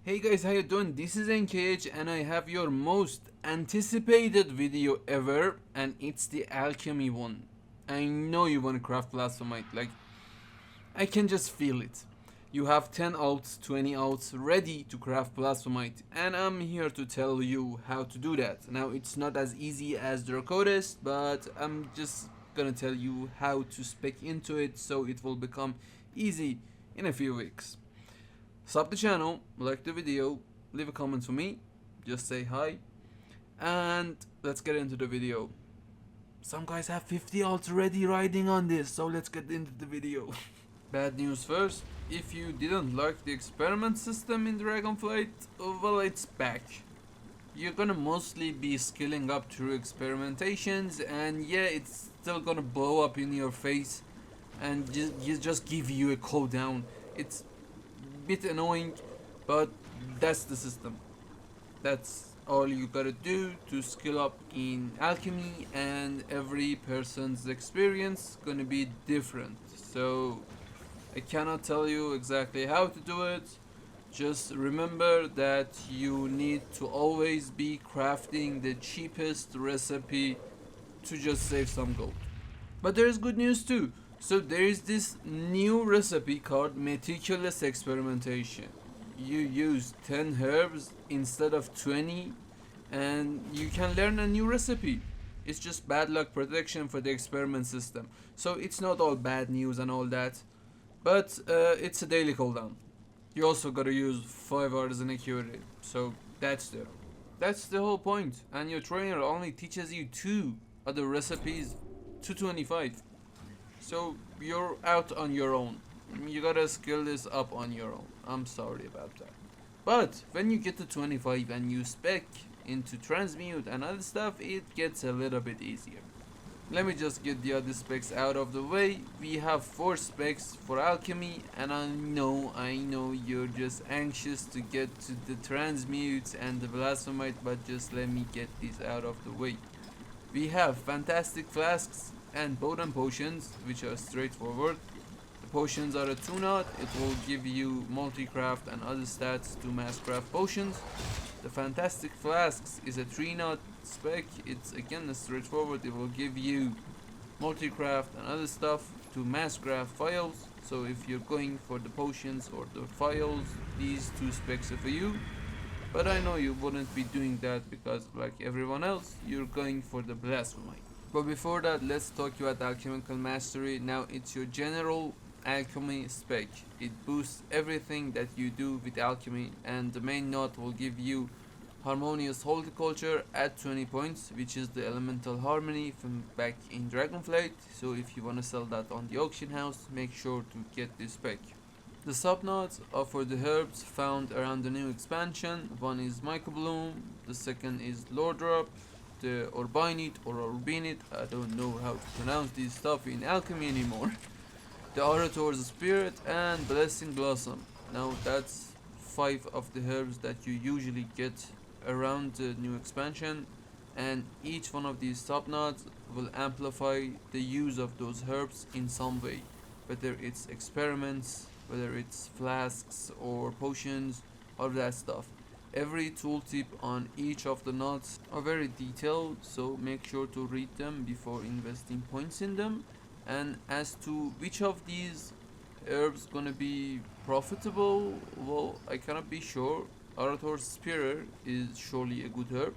Hey guys, how you doing? This is NKH and I have your most anticipated video ever, and it's the Alchemy one. I know you want to craft Blasphemite, like I can just feel it. You have 10 alts, 20 alts ready to craft Blasphemite, and I'm here to tell you how to do that. Now it's not as easy as Dracodist, but I'm just gonna tell you how to spec into it so it will become easy in a few weeks. Sub the channel, like the video, leave a comment for me, just say hi, and let's get into the video. Some guys have 50 alts already riding on this, so let's get into the video. Bad news first, if you didn't like the experiment system in Dragonflight, well, it's back. You're gonna mostly be skilling up through experimentations, and yeah, it's still gonna blow up in your face and just give you a cooldown. It's bit annoying, but that's the system. That's all you gotta do to skill up in alchemy, and every person's experience gonna be different, so I cannot tell you exactly how to do it. Just remember that you need to always be crafting the cheapest recipe to just save some gold. But there is good news too. So there is this new recipe called meticulous experimentation. You use 10 herbs instead of 20 and you can learn a new recipe. It's just bad luck protection for the experiment system. So it's not all bad news and all that, but it's a daily cooldown. You also gotta use 5 hours in accuracy, so that's the whole point. And your trainer only teaches you 2 other recipes, 225. So you're out on your own. You gotta skill this up on your own. I'm sorry about that. But when you get to 25 and you spec into transmute and other stuff, it gets a little bit easier. Let me just get the other specs out of the way. We have 4 specs for alchemy, and I know you're just anxious to get to the transmutes and the blasphemite, but just let me get these out of the way. We have fantastic flasks and potent potions, which are straightforward. The potions are a 2-knot. It will give you multi-craft and other stats to mass craft potions. The fantastic flasks is a 3-knot spec. It's again a straightforward. It will give you multi-craft and other stuff to mass craft files. So if you're going for the potions or the files, these 2 specs are for you. But I know you wouldn't be doing that because, like everyone else, you're going for the Blasphemite. But before that, let's talk about Alchemical Mastery. Now it's your general alchemy spec. It boosts everything that you do with alchemy, and the main knot will give you harmonious horticulture at 20 points, which is the elemental harmony from back in Dragonflight. So if you want to sell that on the auction house, make sure to get this spec. The subknots are for the herbs found around the new expansion. One is Mycobloom, the second is Lordrop, the Urbinate or Urbinate, I don't know how to pronounce this stuff in alchemy anymore. The Orator's Spirit and Blessing Blossom. Now that's 5 of the herbs that you usually get around the new expansion, and each one of these subknots will amplify the use of those herbs in some way, whether it's experiments, whether it's flasks or potions, all that stuff. Every tooltip on each of the knots are very detailed, so make sure to read them before investing points in them. And as to which of these herbs gonna be profitable, well, I cannot be sure. Orator's Spear is surely a good herb,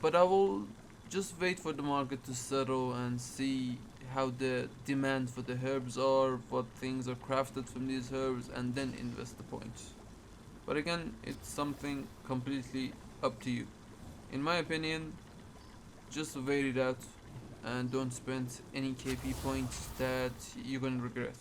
but I will just wait for the market to settle and see how the demand for the herbs are, what things are crafted from these herbs, and then invest the points. But again, it's something completely up to you. In my opinion, just wait it out and don't spend any KP points that you're gonna regret.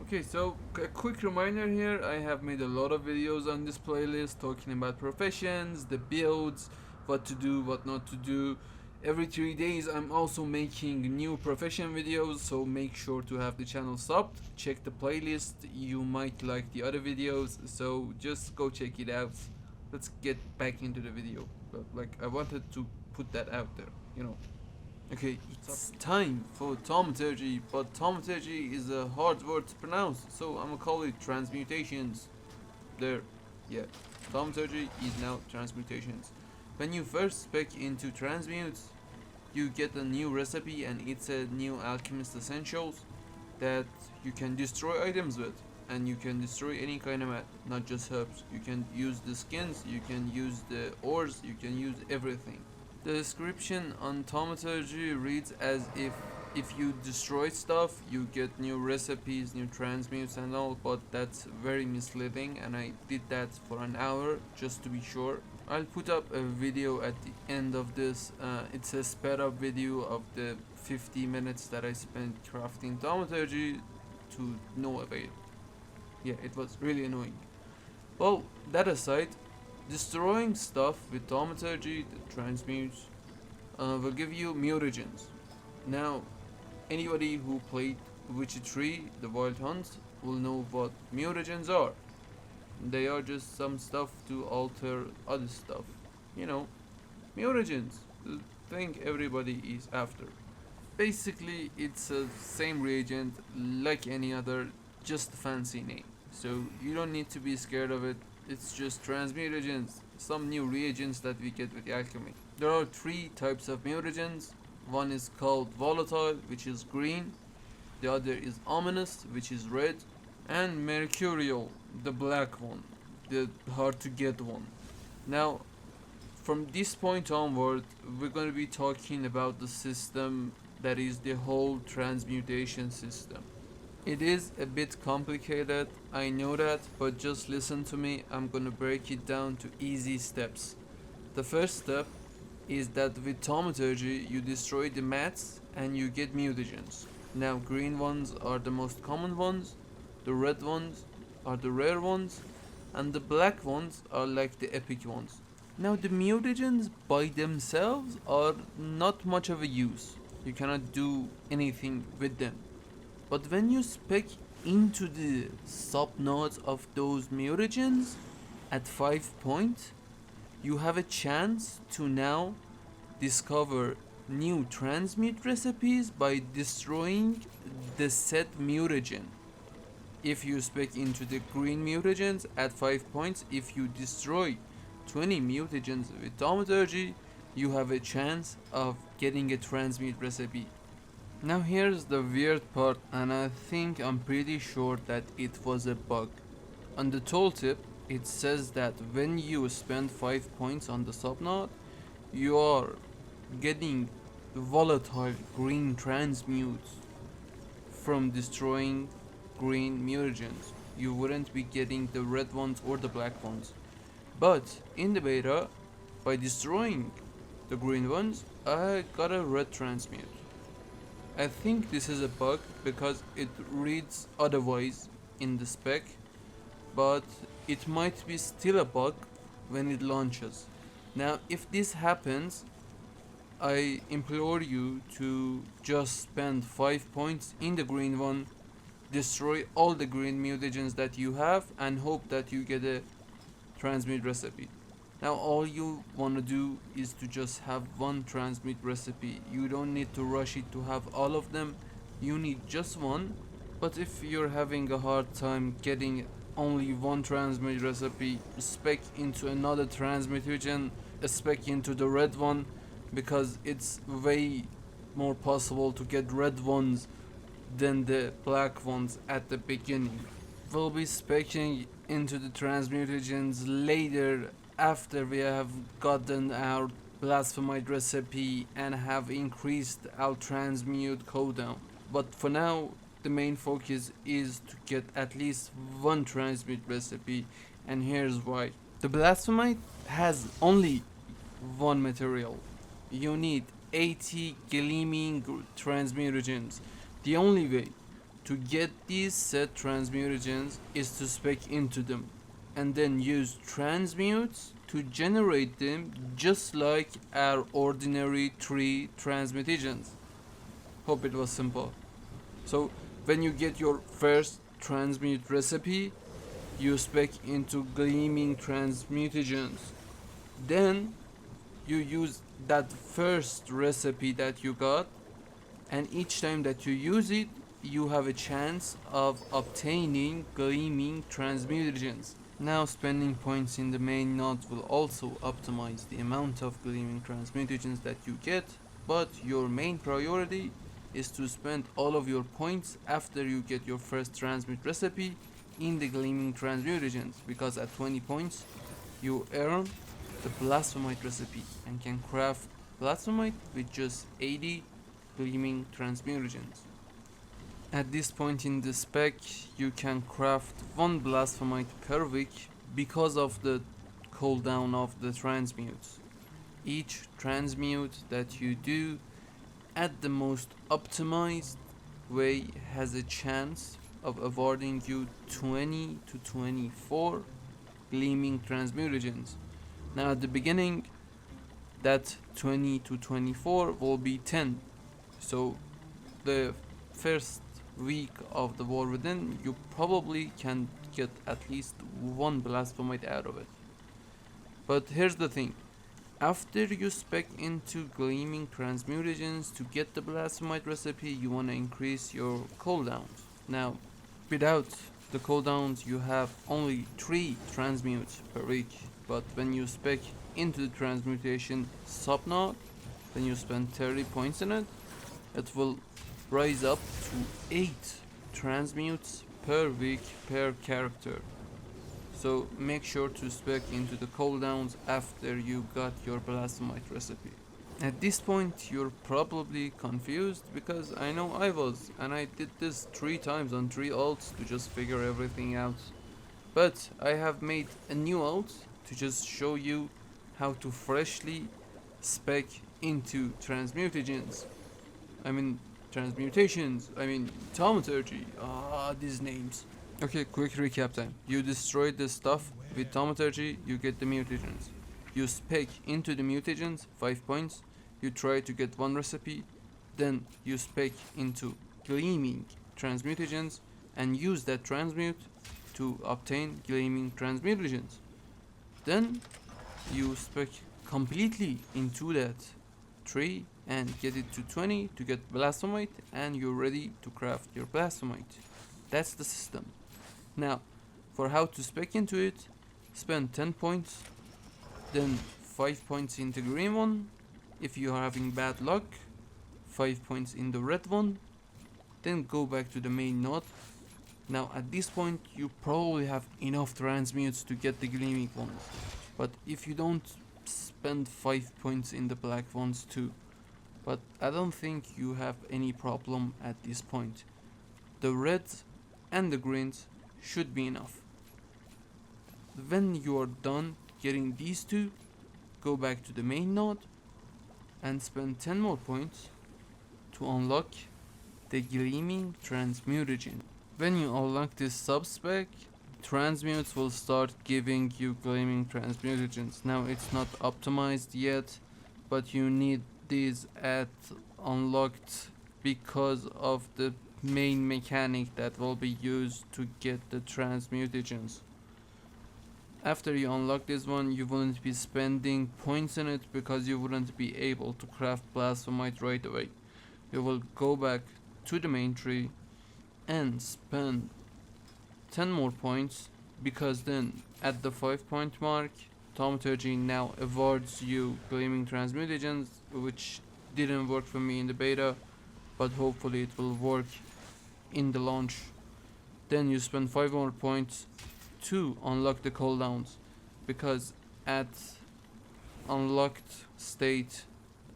Okay, so a quick reminder here, I have made a lot of videos on this playlist talking about professions, the builds, what to do, what not to do. Every 3 days I'm also making new profession videos, so make sure to have the channel subbed. Check the playlist, you might like the other videos, so just go check it out. Let's get back into the video, but like I wanted to put that out there, you know. Okay, it's time for Thaumaturgy, but Thaumaturgy is a hard word to pronounce, so I'm gonna call it Transmutagens. there. Yeah, Thaumaturgy is now Transmutagens. When you first spec into Transmutes, you get a new recipe and it's a new Alchemist Essentials that you can destroy items with. And you can destroy any kind of mat, not just herbs. You can use the skins, you can use the ores, you can use everything. The description on Thaumaturgy reads as if you destroy stuff, you get new recipes, new transmutes and all, but that's very misleading and I did that for an hour just to be sure. I'll put up a video at the end of this. It's a sped up video of the 50 minutes that I spent crafting Thaumaturgy to no avail. Yeah, it was really annoying. Well, that aside, destroying stuff with Thaumaturgy, the Transmutes, will give you mutagens. Now, anybody who played Witcher 3, the Wild Hunt, will know what mutagens are. They are just some stuff to alter other stuff. You know, mutagens, the thing everybody is after. Basically, it's the same reagent like any other, just a fancy name. So you don't need to be scared of it. It's just transmutagens, some new reagents that we get with the alchemy. There are 3 types of mutagens. One is called volatile, which is green. The other is ominous, which is red. And mercurial, the black one, the hard to get one. Now, from this point onward, we're going to be talking about the system that is the whole transmutation system. It is a bit complicated, I know that, but just listen to me. I'm gonna break it down to easy steps. The first step is that with Thaumaturgy you destroy the mats and you get mutagens. Now green ones are the most common ones, the red ones are the rare ones, and the black ones are like the epic ones. Now the mutagens by themselves are not much of a use. You cannot do anything with them. But when you spec into the sub-nodes of those mutagens at 5 points, you have a chance to now discover new transmute recipes by destroying the set mutagen. If you spec into the green mutagens at 5 points, if you destroy 20 mutagens with Thaumaturgy, you have a chance of getting a transmute recipe. Now here's the weird part, and I think I'm pretty sure that it was a bug. On the tooltip, it says that when you spend 5 points on the subnode, you are getting volatile green transmutes from destroying green mutagens. You wouldn't be getting the red ones or the black ones. But in the beta, by destroying the green ones, I got a red transmute. I think this is a bug because it reads otherwise in the spec, but it might be still a bug when it launches. Now if this happens, I implore you to just spend 5 points in the green one, destroy all the green mutagens that you have, and hope that you get a transmute recipe. Now all you want to do is to just have one transmute recipe. You don't need to rush it to have all of them. You need just one. But if you're having a hard time getting only one transmute recipe, spec into another transmutagen, spec into the red one, because it's way more possible to get red ones than the black ones at the beginning. We'll be specking into the transmutagens later, after we have gotten our Blasphemite recipe and have increased our transmute cooldown. But for now, the main focus is to get at least one transmute recipe, and here's why. The Blasphemite has only one material. You need 80 gleaming transmutagens. The only way to get these set transmutagens is to spec into them, and then use transmutes to generate them just like our ordinary 3 transmutagens. Hope it was simple. So when you get your first transmute recipe, you spec into gleaming transmutagens. Then you use that first recipe that you got, and each time that you use it, you have a chance of obtaining gleaming transmutagens. Now spending points in the main node will also optimize the amount of gleaming transmutagens that you get, but your main priority is to spend all of your points after you get your first transmute recipe in the gleaming transmutagens, because at 20 points you earn the Blasphemite recipe and can craft Blasphemite with just 80 gleaming transmutagens. At this point in the spec, you can craft one Blasphemite per week because of the cooldown of the transmutes. Each transmute that you do at the most optimized way has a chance of awarding you 20 to 24 gleaming transmutagens. Now at the beginning, that 20 to 24 will be 10. So the first week of the War Within, you probably can get at least one Blasphemite out of it. But here's the thing. After you spec into gleaming transmutagens to get the Blasphemite recipe, you want to increase your cooldowns. Now, without the cooldowns, you have only 3 transmutes per week. But when you spec into the transmutation subnode, then you spend 30 points in it, it will rise up to 8 transmutes per week per character. So make sure to spec into the cooldowns after you got your Blasphemite recipe. At this point you're probably confused, because I know I was, and I did this 3 times on 3 alts to just figure everything out. But I have made a new alt to just show you how to freshly spec into transmutagens. Transmutations, thaumaturgy. These names. Okay, quick recap time. You destroy the stuff with thaumaturgy, you get the mutagens. You spec into the mutagens, 5 points. You try to get 1 recipe. Then you spec into gleaming transmutagens and use that transmute to obtain gleaming transmutagens. Then you spec completely into that tree and get it to 20 to get Blasphemite, and you're ready to craft your Blasphemite. That's the system. Now, for how to spec into it, spend 10 points, then 5 points in the green one. If you are having bad luck, 5 points in the red one, then go back to the main node. Now at this point you probably have enough transmutes to get the gleaming ones, but if you don't, spend 5 points in the black ones too. But I don't think you have any problem at this point. The reds and the greens should be enough. When you are done getting these two, go back to the main node and spend 10 more points to unlock the gleaming transmutagen. When you unlock this subspec, transmutes will start giving you gleaming transmutagens. Now it's not optimized yet, but you need these at unlocked because of the main mechanic that will be used to get the transmutagens. After you unlock this one, you wouldn't be spending points in it because you wouldn't be able to craft Blasphemite right away. You will go back to the main tree and spend 10 more points, because then at the 5 point mark, Thaumaturgy now awards you gleaming transmutagens, which didn't work for me in the beta, but hopefully it will work in the launch. Then you spend 5 more points to unlock the cooldowns, because at unlocked state,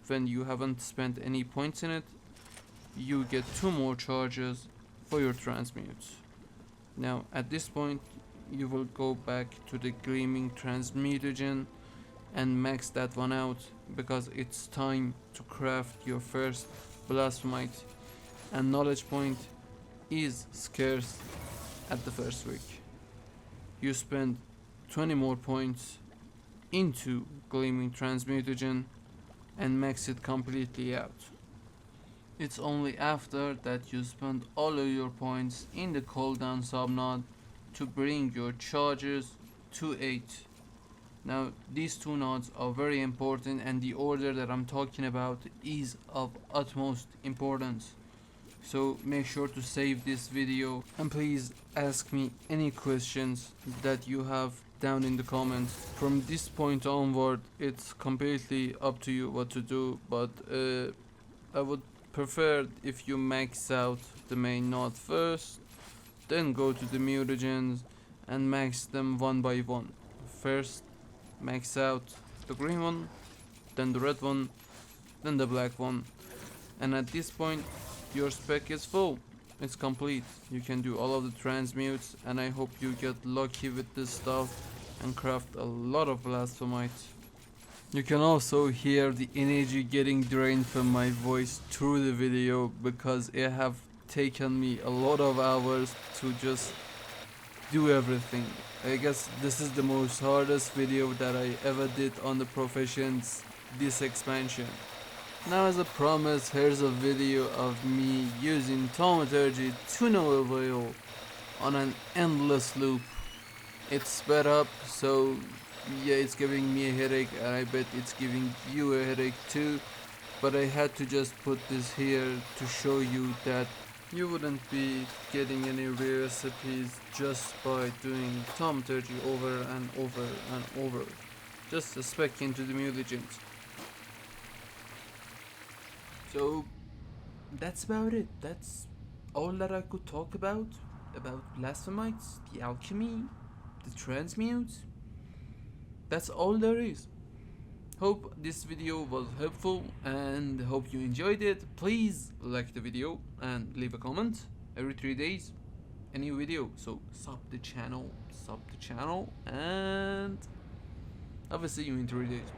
when you haven't spent any points in it, you get 2 more charges for your transmutes. Now at this point you will go back to the gleaming transmutagen and max that one out, because it's time to craft your first Blasphemite, and knowledge point is scarce at the first week. You spend 20 more points into gleaming transmutagen and max it completely out. It's only after that you spend all of your points in the cooldown subnode to bring your charges to 8. Now these 2 nodes are very important, and the order that I'm talking about is of utmost importance. So make sure to save this video and please ask me any questions that you have down in the comments. From this point onward, it's completely up to you what to do, but I would prefer if you max out the main node first, then go to the mutagens and max them one by one. First max out the green one, then the red one, then the black one, and at this point your spec is full. It's complete. You can do all of the transmutes, and I hope you get lucky with this stuff and craft a lot of Blasphemite. You can also hear the energy getting drained from my voice through the video because it have taken me a lot of hours to just do everything. I guess this is the most hardest video that I ever did on the professions this expansion. Now, as a promise, here's a video of me using Thaumaturgy to no avail on an endless loop. It's sped up, so yeah, it's giving me a headache, and I bet it's giving you a headache too, but I had to just put this here to show you that you wouldn't be getting any rare recipes just by doing Thaumaturgy over and over and over. Just a spec into the mutagens. So that's about it. That's all that I could talk about Blasphemites, the Alchemy, the Transmutes. That's all there is. Hope this video was helpful and hope you enjoyed it. Please like the video and leave a comment every 3 days. A new video. So sub the channel, and I'll see you in 3 days.